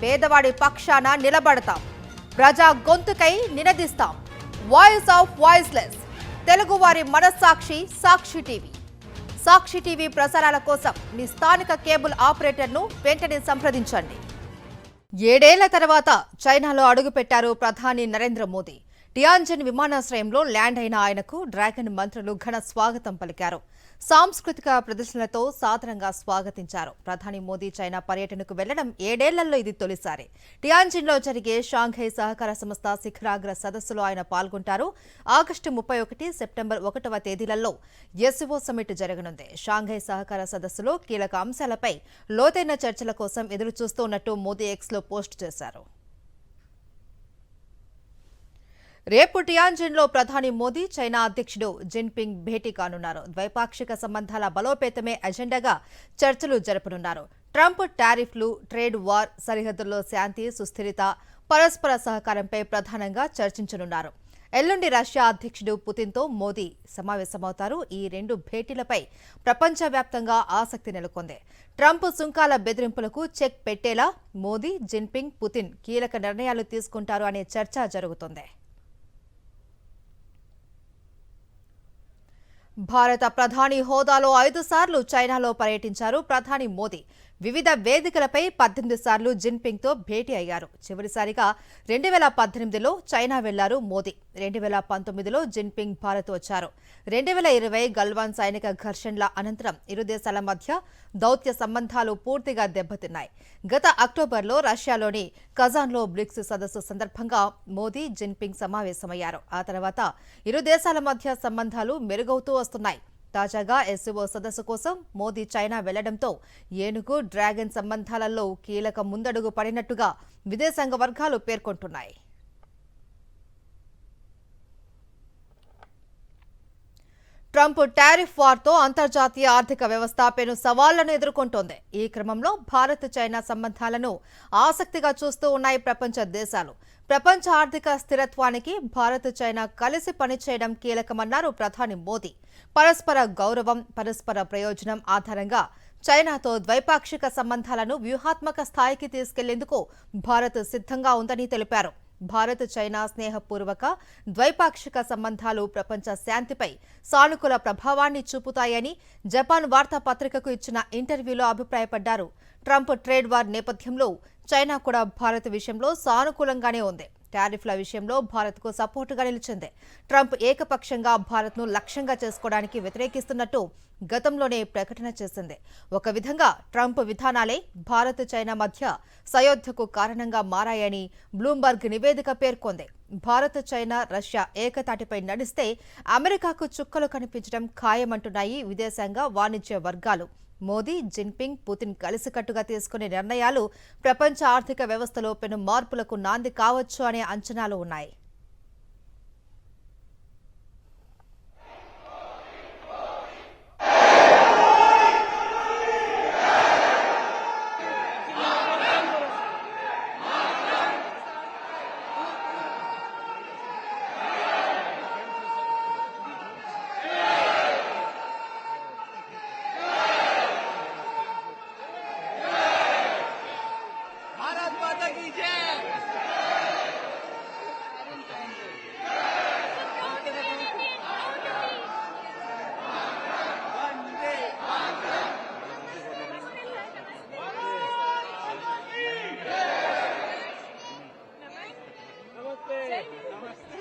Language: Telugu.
పేదవాడి పక్షాన నిలబడతాం, ప్రజా గొంతుకై నినదిస్తాం. వాయిస్ ఆఫ్ వాయిస్లెస్, తెలుగువారి మనస్సాక్షి సాక్షి టీవీ. సాక్షి టీవీ ప్రసారాల కోసం మీ స్థానిక కేబుల్ ఆపరేటర్ను వెంటనే సంప్రదించండి. 7 ఏళ్ల తర్వాత చైనాలో అడుగుపెట్టారు ప్రధాని నరేంద్ర మోదీ. టియాన్జిన్ విమానాశ్రయంలో ల్యాండ్ అయిన ఆయనకు డ్రాగన్ మంత్రులు ఘన స్వాగతం పలికారు. సాంస్కృతిక ప్రదర్శనలతో సాదరంగా స్వాగతించారు. ప్రధాని మోదీ చైనా పర్యటనకు వెళ్లడం 7 ఏళ్లలో ఇది తొలిసారి. టియాన్జిన్లో జరిగే షాంఘై సహకార సంస్థ శిఖరాగ్ర సదస్సులో ఆయన పాల్గొంటారు. ఆగస్టు 31, సెప్టెంబర్ 1వ తేదీలలో ఎస్సీఓ సమ్మిట్ జరగనుంది. షాంఘై సహకార సదస్సులో కీలక అంశాలపై లోతైన చర్చల కోసం ఎదురుచూస్తున్నట్టు మోదీ ఎక్స్లో పోస్టు చేశారు. రేపు టియాన్జిన్లో ప్రధాని మోదీ చైనా అధ్యక్షుడు జిన్పింగ్ భేటీ కానున్నారు. ద్వైపాక్షిక సంబంధాల బలోపేతమే అజెండాగా చర్చలు జరపనున్నారు. ట్రంప్ టారిఫ్లు, ట్రేడ్ వార్, సరిహద్దుల్లో శాంతి, సుస్థిరత, పరస్పర సహకారంపై ప్రధానంగా చర్చించనున్నారు. ఎల్లుండి రష్యా అధ్యక్షుడు పుతిన్తో మోదీ సమావేశమవుతారు. ఈ 2 భేటీలపై ప్రపంచవ్యాప్తంగా ఆసక్తి నెలకొంది. ట్రంప్ సుంకాల బెదిరింపులకు చెక్ పెట్టేలా మోదీ, జిన్పింగ్, పుతిన్ కీలక నిర్ణయాలు తీసుకుంటారు అనే చర్చ జరుగుతోంది. భారత ప్రధాని హోదాలో 5 సార్లు చైనాలో పర్యటించారు ప్రధాని మోదీ. వివిధ వేదికలపై 18 సార్లు జిన్పింగ్తో భేటీ అయ్యారు. చివరిసారిగా 2018లో చైనా వెళ్లారు మోదీ. 2019లో జిన్పింగ్ భారత్ వచ్చారు. 2020 గల్వాన్ సైనిక ఘర్షణల అనంతరం ఇరు దేశాల మధ్య దౌత్య సంబంధాలు పూర్తిగా దెబ్బతిన్నాయి. గత అక్టోబర్లో రష్యాలోని కజాన్లో బ్రిక్స్ సదస్సు సందర్భంగా మోదీ, జిన్పింగ్ సమావేశమయ్యారు. ఆ తర్వాత ఇరు దేశాల మధ్య సంబంధాలు మెరుగవుతూ వస్తున్నాయి. తాజాగా ఎస్సీఓ సదస్సు కోసం మోదీ చైనా వెళ్లడంతో ఏనుగు, డ్రాగన్ సంబంధాలలో కీలక ముందడుగు పడినట్టుగా విదేశాంగ వర్గాలు పేర్కొంటున్నాయి. ట్రంప్ టారిఫ్ వార్తో అంతర్జాతీయ ఆర్థిక వ్యవస్థ పెను సవాళ్లను ఎదుర్కొంటోంది. ఈ క్రమంలో భారత్ చైనా సంబంధాలను ఆసక్తిగా చూస్తూ ఉన్నాయి ప్రపంచ దేశాలు. ప్రపంచ ఆర్థిక స్థిరత్వానికి భారత్ చైనా కలిసి పనిచేయడం కీలకమన్నారు ప్రధాని మోదీ. పరస్పర గౌరవం, పరస్పర ప్రయోజనం ఆధారంగా చైనాతో ద్వైపాక్షిక సంబంధాలను వ్యూహాత్మక స్థాయికి తీసుకెళ్లేందుకు భారత్ సిద్ధంగా ఉందని తెలిపారు. భారత్ చైనా స్నేహపూర్వక ద్వైపాక్షిక సంబంధాలు ప్రపంచ శాంతిపై సానుకూల ప్రభావాన్ని చూపుతాయని జపాన్ వార్తాపత్రికకు ఇచ్చిన ఇంటర్వ్యూలో అభిప్రాయపడ్డారు. ట్రంప్ ట్రేడ్ వార్ నేపథ్యంలో చైనా కూడా భారత్ విషయంలో సానుకూలంగానే ఉంది. టారిఫ్ల విషయంలో భారత్కు సపోర్టుగా నిలిచింది. ట్రంప్ ఏకపక్షంగా భారత్ను లక్ష్యంగా చేసుకోవడానికి వ్యతిరేకిస్తున్నట్టు గతంలోనే ప్రకటన చేసింది. ఒక విధంగా ట్రంప్ విధానాలే భారత్ చైనా మధ్య సయోధ్యకు కారణంగా మారాయని బ్లూంబర్గ్ నివేదిక పేర్కొంది. భారత్, చైనా, రష్యా ఏకతాటిపై నడిస్తే అమెరికాకు చుక్కలు కనిపించడం ఖాయమంటున్నాయి విదేశాంగ వాణిజ్య వర్గాలు. మోదీ, జిన్పింగ్, పుతిన్ కలిసికట్టుగా తీసుకునే నిర్ణయాలు ప్రపంచ ఆర్థిక వ్యవస్థలో పెను మార్పులకు నాంది కావచ్చు అనే అంచనాలు ఉన్నాయి. नमस्ते।